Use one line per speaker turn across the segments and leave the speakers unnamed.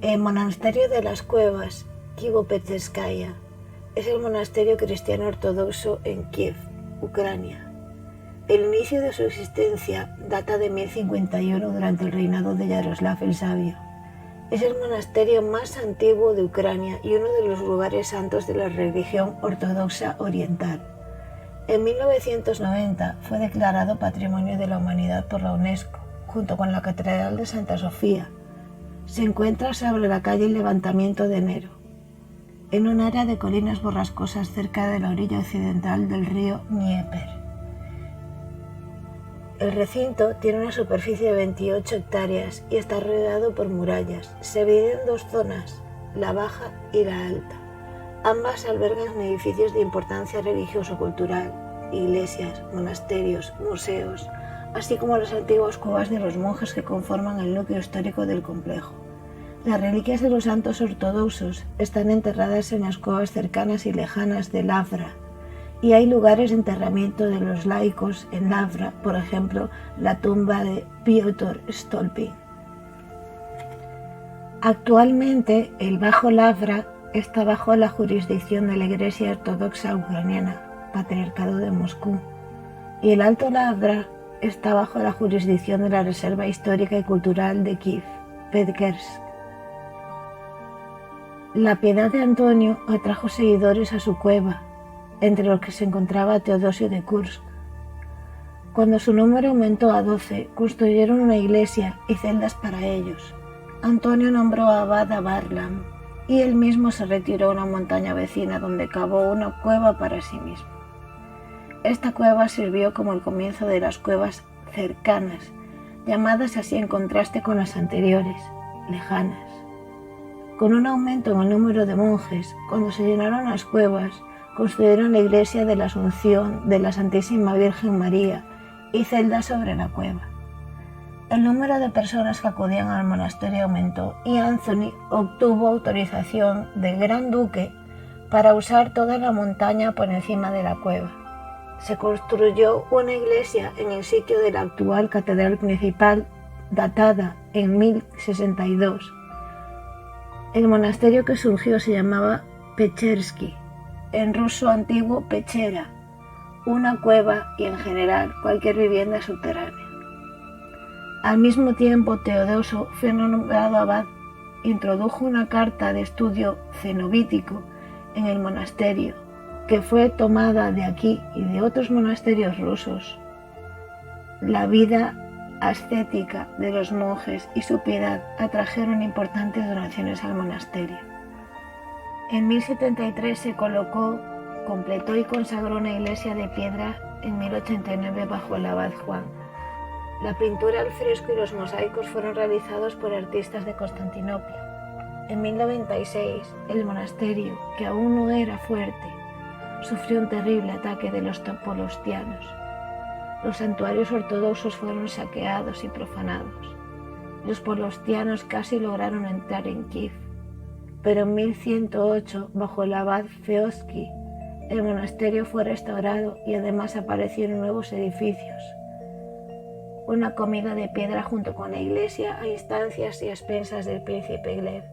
El monasterio de las Cuevas, Kivo-Petcherskaya, es el monasterio cristiano ortodoxo en Kiev, Ucrania. El inicio de su existencia data de 1051 durante el reinado de Yaroslav el Sabio. Es el monasterio más antiguo de Ucrania y uno de los lugares santos de la religión ortodoxa oriental. En 1990 fue declarado Patrimonio de la Humanidad por la UNESCO, junto con la Catedral de Santa Sofía. Se encuentra sobre la calle Levantamiento de Enero, en un área de colinas borrascosas cerca de la orilla occidental del río Dnieper. El recinto tiene una superficie de 28 hectáreas y está rodeado por murallas. Se divide en dos zonas, la baja y la alta. Ambas albergan edificios de importancia religioso-cultural, iglesias, monasterios, museos, así como las antiguas cuevas de los monjes que conforman el núcleo histórico del complejo. Las reliquias de los santos ortodoxos están enterradas en las cuevas cercanas y lejanas de Lavra, y hay lugares de enterramiento de los laicos en Lavra, por ejemplo, la tumba de Piotr Stolpin. Actualmente, el Bajo Lavra está bajo la jurisdicción de la Iglesia Ortodoxa Ucraniana, Patriarcado de Moscú, y el Alto Lavra está bajo la jurisdicción de la Reserva Histórica y Cultural de Kiev, Petkersk. La piedad de Antonio atrajo seguidores a su cueva, entre los que se encontraba Teodosio de Kursk. Cuando su número aumentó a 12, construyeron una iglesia y celdas para ellos. Antonio nombró a abad a Varlam, y él mismo se retiró a una montaña vecina donde cavó una cueva para sí mismo. Esta cueva sirvió como el comienzo de las cuevas cercanas, llamadas así en contraste con las anteriores, lejanas. Con un aumento en el número de monjes, cuando se llenaron las cuevas, construyeron la iglesia de la Asunción de la Santísima Virgen María y celdas sobre la cueva. El número de personas que acudían al monasterio aumentó y Anthony obtuvo autorización del Gran Duque para usar toda la montaña por encima de la cueva. Se construyó una iglesia en el sitio de la actual catedral principal, datada en 1062. El monasterio que surgió se llamaba Petchersky, en ruso antiguo Pechera, una cueva y en general cualquier vivienda subterránea. Al mismo tiempo, Teodosio fue nombrado abad, introdujo una carta de estudio cenobítico en el monasterio, que fue tomada de aquí y de otros monasterios rusos. La vida ascética de los monjes y su piedad atrajeron importantes donaciones al monasterio. En 1073 se completó y consagró una iglesia de piedra en 1089 bajo el abad Juan. La pintura al fresco y los mosaicos fueron realizados por artistas de Constantinopla. En 1096, el monasterio, que aún no era fuerte, sufrió un terrible ataque de los polostianos. Los santuarios ortodoxos fueron saqueados y profanados. Los polostianos casi lograron entrar en Kiev, pero en 1108, bajo el abad Feodsky, el monasterio fue restaurado y además aparecieron nuevos edificios. Una comida de piedra junto con la iglesia a instancias y a expensas del príncipe Gleb.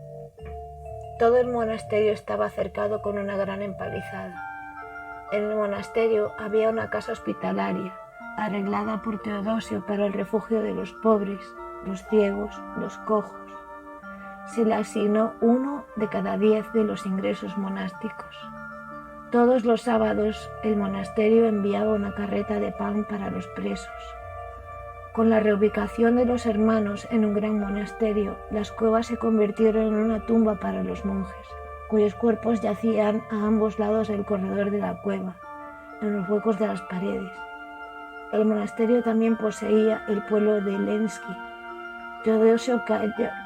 Todo el monasterio estaba cercado con una gran empalizada. En el monasterio había una casa hospitalaria, arreglada por Teodosio para el refugio de los pobres, los ciegos, los cojos. Se le asignó 1 de cada 10 de los ingresos monásticos. Todos los sábados el monasterio enviaba una carreta de pan para los presos. Con la reubicación de los hermanos en un gran monasterio, las cuevas se convirtieron en una tumba para los monjes, cuyos cuerpos yacían a ambos lados del corredor de la cueva, en los huecos de las paredes. El monasterio también poseía el pueblo de Lensky. Teodosio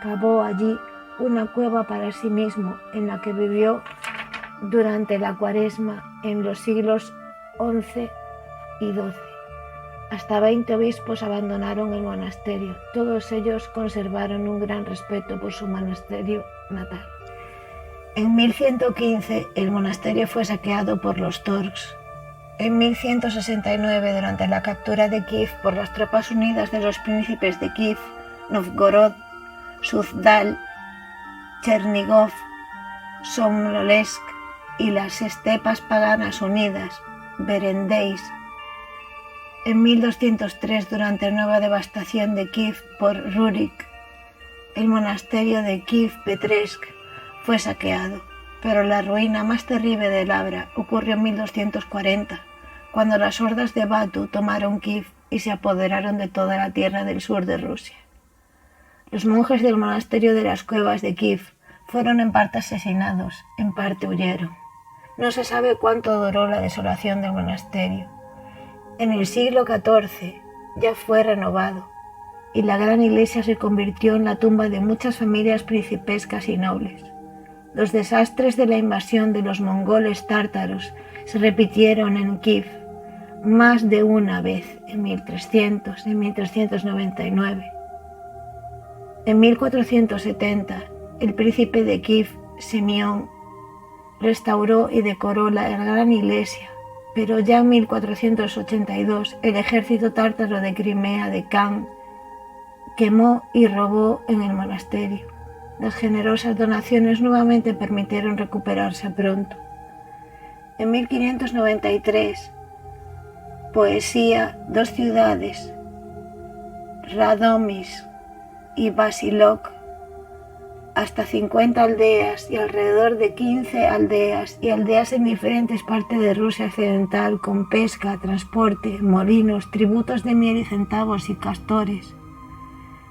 cavó allí una cueva para sí mismo, en la que vivió durante la Cuaresma en los siglos XI y XII. Hasta 20 obispos abandonaron el monasterio. Todos ellos conservaron un gran respeto por su monasterio natal. En 1115 el monasterio fue saqueado por los Torks. En 1169, durante la captura de Kiev por las tropas unidas de los príncipes de Kiev, Novgorod, Suzdal Chernigov, Smolensk y las estepas paganas unidas, Berendeysk. En 1203, durante la nueva devastación de Kiev por Rurik, el monasterio de Kiev-Petresk fue saqueado, pero la ruina más terrible de Lavra ocurrió en 1240, cuando las hordas de Batu tomaron Kiev y se apoderaron de toda la tierra del sur de Rusia. Los monjes del monasterio de las Cuevas de Kiev fueron en parte asesinados, en parte huyeron. No se sabe cuánto duró la desolación del monasterio. En el siglo XIV ya fue renovado, y la gran iglesia se convirtió en la tumba de muchas familias principescas y nobles. Los desastres de la invasión de los mongoles tártaros se repitieron en Kiev más de una vez, en 1300, en 1399. En 1470, el príncipe de Kiev, Simeón, restauró y decoró la gran iglesia, pero ya en 1482 el ejército tártaro de Crimea de Khan quemó y robó en el monasterio. Las generosas donaciones nuevamente permitieron recuperarse pronto. En 1593, Poesía, dos ciudades, Radomisk y Vasilok, hasta 50 aldeas y alrededor de 15 aldeas y aldeas en diferentes partes de Rusia occidental con pesca, transporte, molinos, tributos de miel y centavos y castores.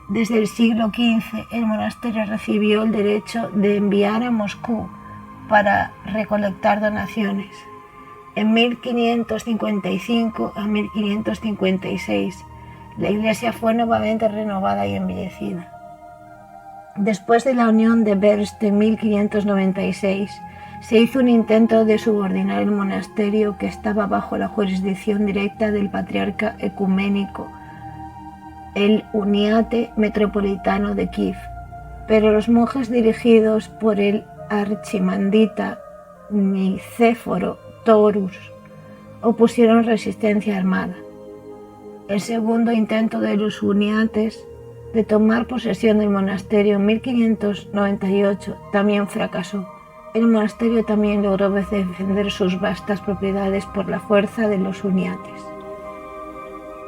Desde el siglo XV el monasterio recibió el derecho de enviar a Moscú para recolectar donaciones. En 1555 a 1556 la iglesia fue nuevamente renovada y embellecida. Después de la unión de Brest en 1596, se hizo un intento de subordinar el monasterio que estaba bajo la jurisdicción directa del patriarca ecuménico, el uniate metropolitano de Kiev, pero los monjes dirigidos por el archimandrita Nicéforo Taurus opusieron resistencia armada. El segundo intento de los uniates de tomar posesión del monasterio en 1598 también fracasó. El monasterio también logró defender sus vastas propiedades por la fuerza de los uniates.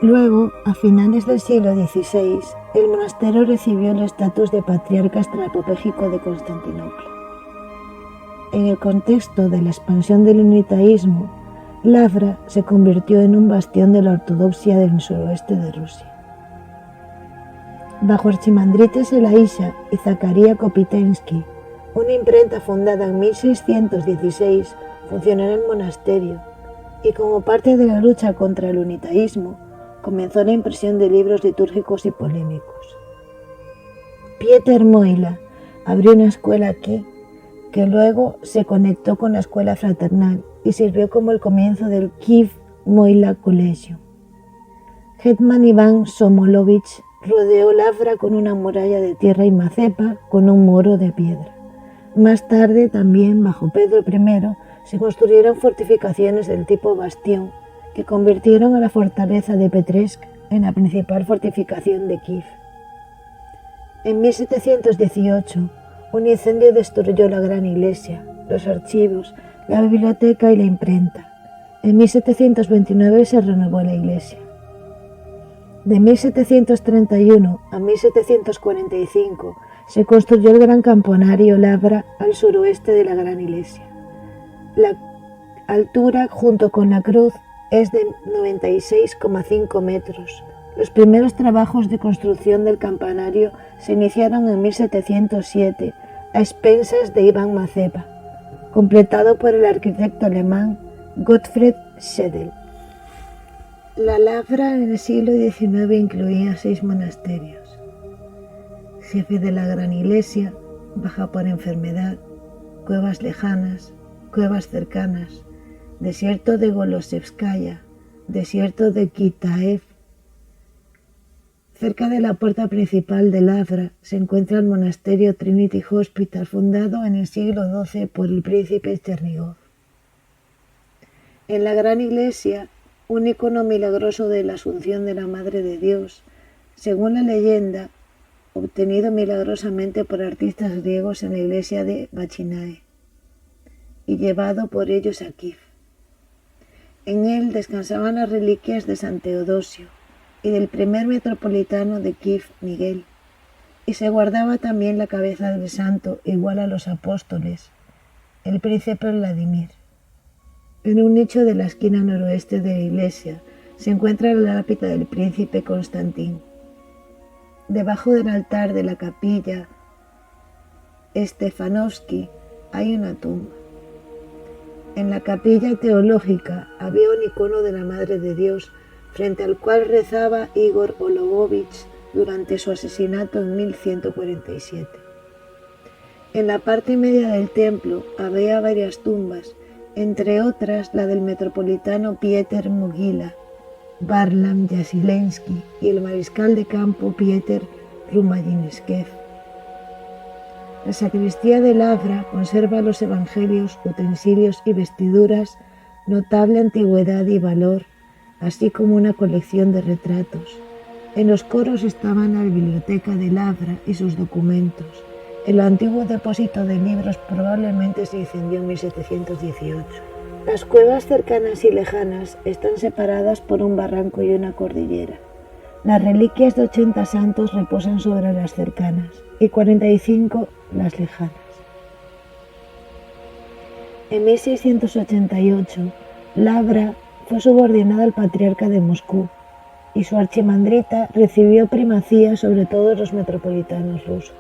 Luego, a finales del siglo XVI, el monasterio recibió el estatus de patriarca estrapopégico de Constantinopla. En el contexto de la expansión del unitaísmo, Lavra se convirtió en un bastión de la ortodoxia del suroeste de Rusia. Bajo Archimandrites Elaísha y Zacaría Kopitensky, una imprenta fundada en 1616 funcionó en el monasterio, y como parte de la lucha contra el unitaísmo, comenzó la impresión de libros litúrgicos y polémicos. Pieter Moila abrió una escuela aquí, que luego se conectó con la escuela fraternal y sirvió como el comienzo del Kiev Moila Collegium. Hetman Iván Somolovich rodeó Lavra con una muralla de tierra y macepa con un muro de piedra. Más tarde, también bajo Pedro I, se construyeron fortificaciones del tipo bastión que convirtieron a la fortaleza de Petresk en la principal fortificación de Kiev. En 1718, un incendio destruyó la gran iglesia, los archivos, la biblioteca y la imprenta. En 1729 se renovó la iglesia. De 1731 a 1745 se construyó el gran campanario Lavra al suroeste de la gran iglesia. La altura junto con la cruz es de 96,5 metros. Los primeros trabajos de construcción del campanario se iniciaron en 1707 a expensas de Iván Mazepa, completado por el arquitecto alemán Gottfried Schedel. La Lavra en el siglo XIX incluía 6 monasterios. Jefe de la gran iglesia, baja por enfermedad, cuevas lejanas, cuevas cercanas, desierto de Golosevskaya, desierto de Kitaev. Cerca de la puerta principal de Lavra se encuentra el monasterio Trinity Hospital, fundado en el siglo XII por el príncipe Chernigov. En la gran iglesia, un icono milagroso de la Asunción de la Madre de Dios, según la leyenda, obtenido milagrosamente por artistas griegos en la iglesia de Bachinae y llevado por ellos a Kiev. En él descansaban las reliquias de San Teodosio y del primer metropolitano de Kiev, Miguel, y se guardaba también la cabeza del santo igual a los apóstoles, el príncipe Vladimir. En un nicho de la esquina noroeste de la iglesia se encuentra la lápida del príncipe Constantín. Debajo del altar de la capilla Stefanovsky hay una tumba. En la capilla teológica había un icono de la Madre de Dios, frente al cual rezaba Igor Ologovich durante su asesinato en 1147. En la parte media del templo había varias tumbas, entre otras la del metropolitano Pieter Mogila, Varlam Yasilensky y el mariscal de campo Pieter Rumayinskev. La sacristía de Lavra conserva los evangelios, utensilios y vestiduras, notable antigüedad y valor, así como una colección de retratos. En los coros estaban la biblioteca de Lavra y sus documentos. El antiguo depósito de libros probablemente se incendió en 1718. Las cuevas cercanas y lejanas están separadas por un barranco y una cordillera. Las reliquias de 80 santos reposan sobre las cercanas y 45 las lejanas. En 1688, Lavra fue subordinada al patriarca de Moscú y su archimandrita recibió primacía sobre todos los metropolitanos rusos.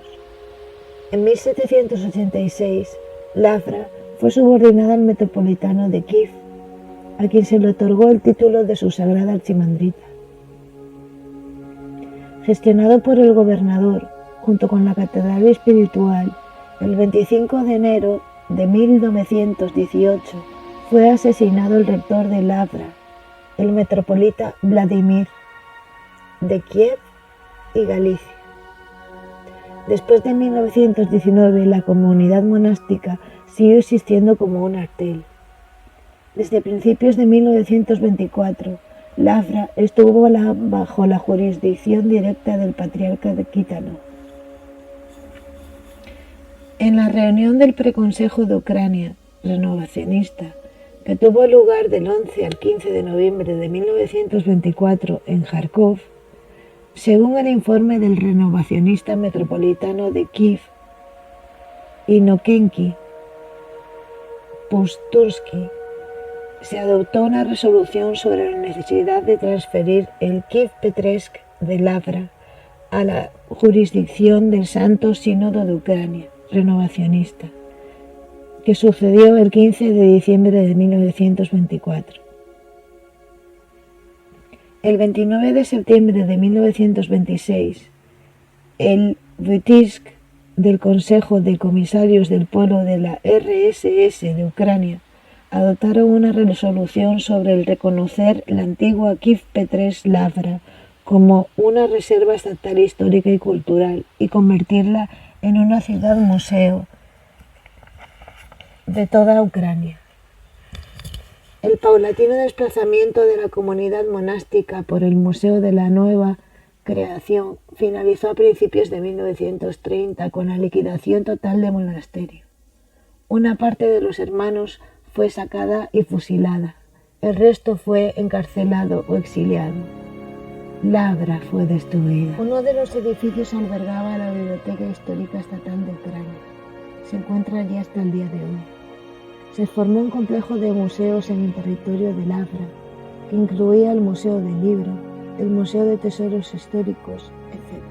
En 1786, Lavra fue subordinada al metropolitano de Kiev, a quien se le otorgó el título de su sagrada archimandrita. Gestionado por el gobernador, junto con la catedral espiritual, el 25 de enero de 1918 fue asesinado el rector de Lavra, el metropolita Vladimir, de Kiev y Galicia. Después de 1919, la comunidad monástica siguió existiendo como un artel. Desde principios de 1924, Lavra estuvo bajo la jurisdicción directa del patriarca de Kítanov. En la reunión del Preconsejo de Ucrania renovacionista, que tuvo lugar del 11 al 15 de noviembre de 1924 en Kharkov, según el informe del renovacionista metropolitano de Kiev, Inokenki Pustursky, se adoptó una resolución sobre la necesidad de transferir el Kiev-Petresk de Lavra a la jurisdicción del Santo Sínodo de Ucrania renovacionista, que sucedió el 15 de diciembre de 1924. El 29 de septiembre de 1926, el Vytizk del Consejo de Comisarios del Pueblo de la RSS de Ucrania adoptaron una resolución sobre el reconocer la antigua Kiev-Petresk Lavra como una reserva estatal histórica y cultural y convertirla en una ciudad-museo de toda Ucrania. El paulatino desplazamiento de la comunidad monástica por el Museo de la Nueva Creación finalizó a principios de 1930 con la liquidación total del monasterio. Una parte de los hermanos fue sacada y fusilada, el resto fue encarcelado o exiliado. Lavra fue destruida. Uno de los edificios albergaba la Biblioteca Histórica Estatal de Ucrania. Se encuentra allí hasta el día de hoy. Se formó un complejo de museos en el territorio de Lavra, que incluía el Museo del Libro, el Museo de Tesoros Históricos, etc.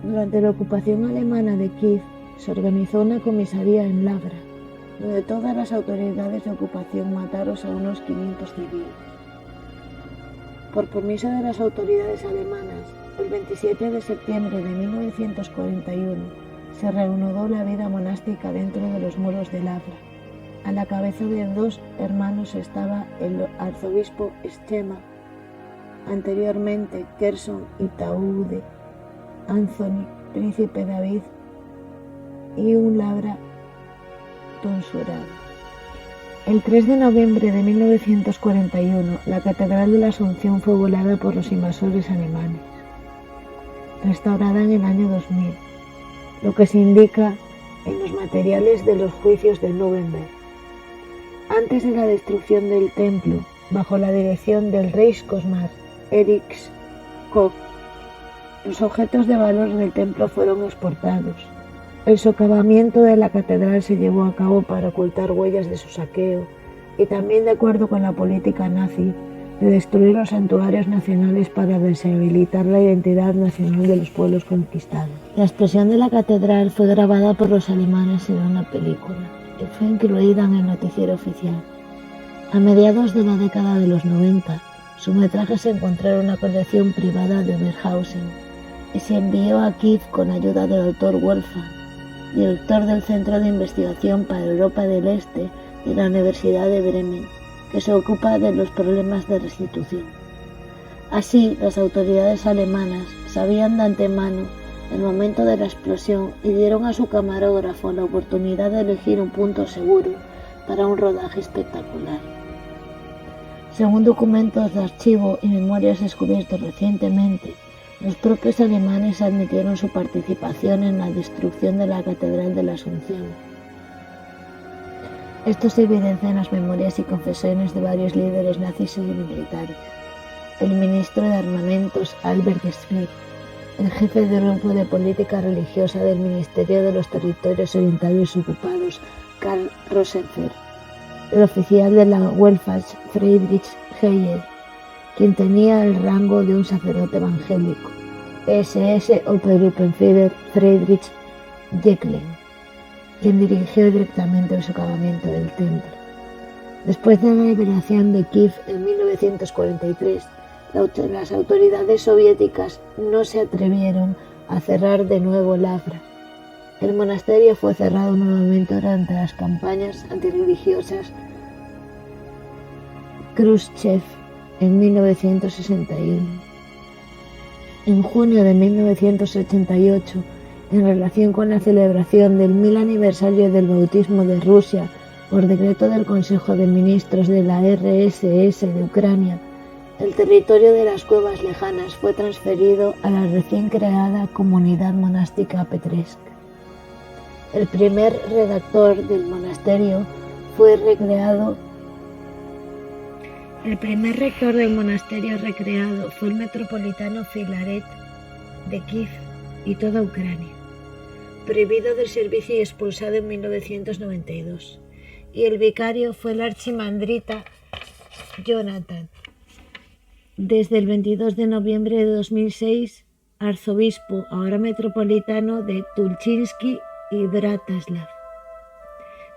Durante la ocupación alemana de Kiev, se organizó una comisaría en Lavra, donde todas las autoridades de ocupación mataron a unos 500 civiles. Por permiso de las autoridades alemanas, el 27 de septiembre de 1941 se reanudó la vida monástica dentro de los muros de Lavra. A la cabeza de 2 hermanos estaba el arzobispo Schema, anteriormente Kherson y Taude, Anthony, príncipe David y un Lavra tonsurado. El 3 de noviembre de 1941, la Catedral de la Asunción fue volada por los invasores alemanes. restaurada en el año 2000, lo que se indica en los materiales de los juicios de Nuremberg. Antes de la destrucción del templo, bajo la dirección del Reichskommisar Erich Koch, los objetos de valor del templo fueron exportados. El socavamiento de la catedral se llevó a cabo para ocultar huellas de su saqueo y también de acuerdo con la política nazi de destruir los santuarios nacionales para deshabilitar la identidad nacional de los pueblos conquistados. La explosión de la catedral fue grabada por los alemanes en una película y fue incluida en el noticiero oficial. A mediados de la década de los 90, su metraje se encontró en una colección privada de Oberhausen y se envió a Kiev con ayuda del autor Wolfgang, director del Centro de Investigación para Europa del Este de la Universidad de Bremen, que se ocupa de los problemas de restitución. Así, las autoridades alemanas sabían de antemano el momento de la explosión y dieron a su camarógrafo la oportunidad de elegir un punto seguro para un rodaje espectacular. Según documentos de archivo y memorias descubiertos recientemente, los propios alemanes admitieron su participación en la destrucción de la Catedral de la Asunción. Esto se evidencia en las memorias y confesiones de varios líderes nazis y militares. El ministro de Armamentos Albert Speer, el jefe del grupo de política religiosa del Ministerio de los Territorios Orientales Ocupados, Karl Rosenfeld, el oficial de la Wehrmacht Friedrich Heyer, quien tenía el rango de un sacerdote evangélico, SS Obergruppenführer Friedrich Jeckeln, quien dirigió directamente el socavamiento del templo. Después de la liberación de Kiev en 1943, las autoridades soviéticas no se atrevieron a cerrar de nuevo Lavra. El monasterio fue cerrado nuevamente durante las campañas antirreligiosas Khrushchev en 1961. En junio de 1988, en relación con la celebración del 1000 aniversario del bautismo de Rusia por decreto del Consejo de Ministros de la RSS de Ucrania, el territorio de las cuevas lejanas fue transferido a la recién creada comunidad monástica Petresk. El primer redactor del monasterio fue recreado. El primer rector del monasterio recreado fue el metropolitano Filaret de Kiev y toda Ucrania, prohibido del servicio y expulsado en 1992, y el vicario fue el archimandrita Jonathan. Desde el 22 de noviembre de 2006, arzobispo, ahora metropolitano de Tulchinski y Bratislava.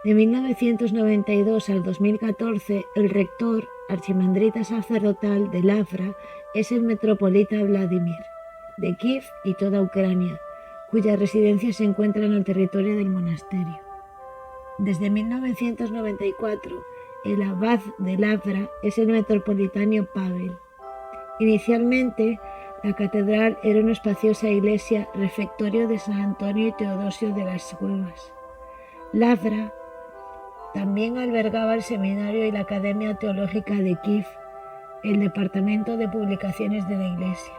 De 1992 al 2014, el rector, archimandrita sacerdotal de Lavra, es el metropolita Vladimir, de Kiev y toda Ucrania, cuya residencia se encuentra en el territorio del monasterio. Desde 1994, el abad de Lavra es el metropolitano Pavel. Inicialmente, la catedral era una espaciosa iglesia refectorio de San Antonio y Teodosio de las Cuevas. Lavra también albergaba el seminario y la Academia Teológica de Kiev, el departamento de publicaciones de la iglesia.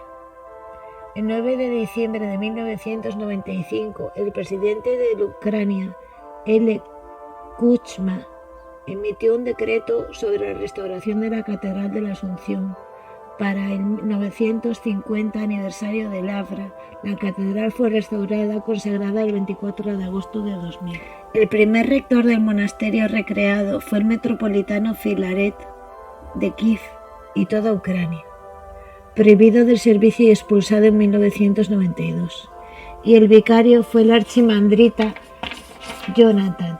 El 9 de diciembre de 1995, el presidente de Ucrania, L. Kuchma, emitió un decreto sobre la restauración de la Catedral de la Asunción. Para el 950 aniversario de Lavra, la catedral fue restaurada, consagrada el 24 de agosto de 2000. El primer rector del monasterio recreado fue el metropolitano Filaret de Kiev y toda Ucrania, prohibido del servicio y expulsado en 1992, y el vicario fue el archimandrita Jonathan.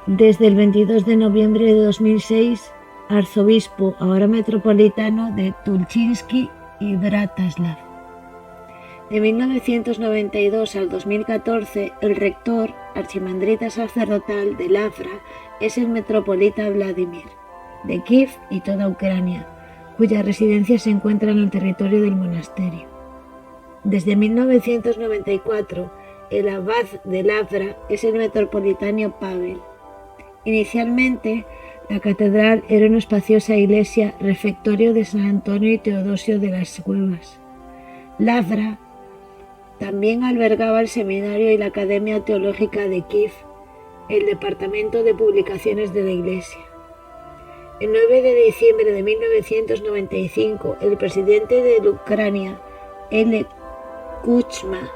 Desde el 22 de noviembre de 2006, arzobispo, ahora metropolitano de Tulchinski y Bratislava. De 1992 al 2014, el rector, archimandrita sacerdotal de Lavra, es el metropolita Vladimir, de Kiev y toda Ucrania, cuya residencia se encuentra en el territorio del monasterio. Desde 1994, el abad de Lavra es el metropolitano Pavel. Inicialmente, la catedral era una espaciosa iglesia refectorio de San Antonio y Teodosio de las Cuevas. Lavra También albergaba el seminario y la Academia Teológica de Kiev, el departamento de publicaciones de la Iglesia. El 9 de diciembre de 1995, el presidente de Ucrania, L. Kuchma,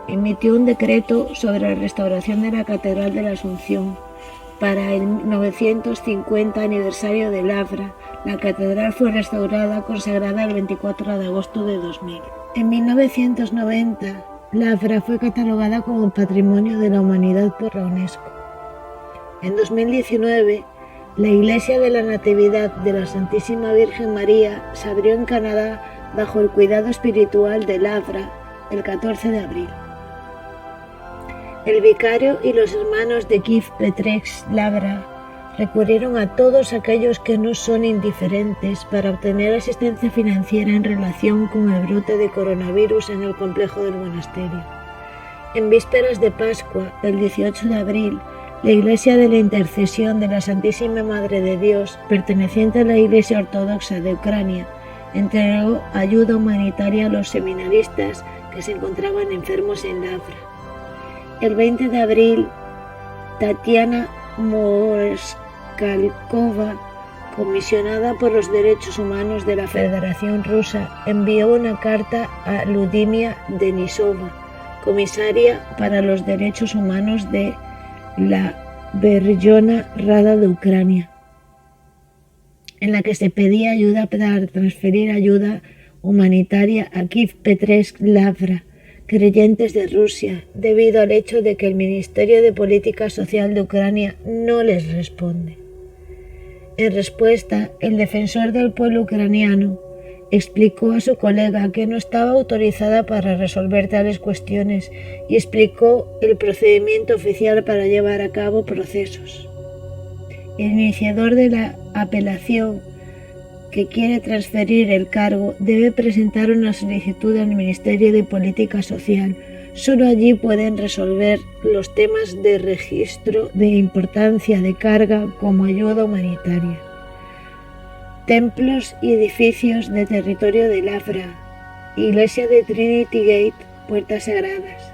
emitió un decreto sobre la restauración de la Catedral de la Asunción. Para el 950 aniversario de Lavra, la catedral fue restaurada, consagrada el 24 de agosto de 2000. En 1990, Lavra fue catalogada como Patrimonio de la Humanidad por la UNESCO. En 2019, la Iglesia de la Natividad de la Santísima Virgen María se abrió en Canadá bajo el cuidado espiritual de Lavra el 14 de abril. El vicario y los hermanos de Kiev Petrex Lavra recurrieron a todos aquellos que no son indiferentes para obtener asistencia financiera en relación con el brote de coronavirus en el complejo del monasterio. En vísperas de Pascua, el 18 de abril, la Iglesia de la Intercesión de la Santísima Madre de Dios, perteneciente a la Iglesia Ortodoxa de Ucrania, entregó ayuda humanitaria a los seminaristas que se encontraban enfermos en Lavra. El 20 de abril, Tatiana Morskalkova, comisionada por los derechos humanos de la Federación Rusa, envió una carta a Ludmila Denisova, comisaria para los derechos humanos de la Verkhovna Rada de Ucrania, en la que se pedía ayuda para transferir ayuda humanitaria a Kiev Petrex Lavra, creyentes de Rusia, debido al hecho de que el Ministerio de Política Social de Ucrania no les responde. En respuesta, el defensor del pueblo ucraniano explicó a su colega que no estaba autorizada para resolver tales cuestiones y explicó el procedimiento oficial para llevar a cabo procesos. El iniciador de la apelación que quiere transferir el cargo debe presentar una solicitud al Ministerio de Política Social. Solo allí pueden resolver los temas de registro de importancia de carga como ayuda humanitaria. Templos y edificios de territorio de Lavra, Iglesia de Trinity Gate, Puertas Sagradas.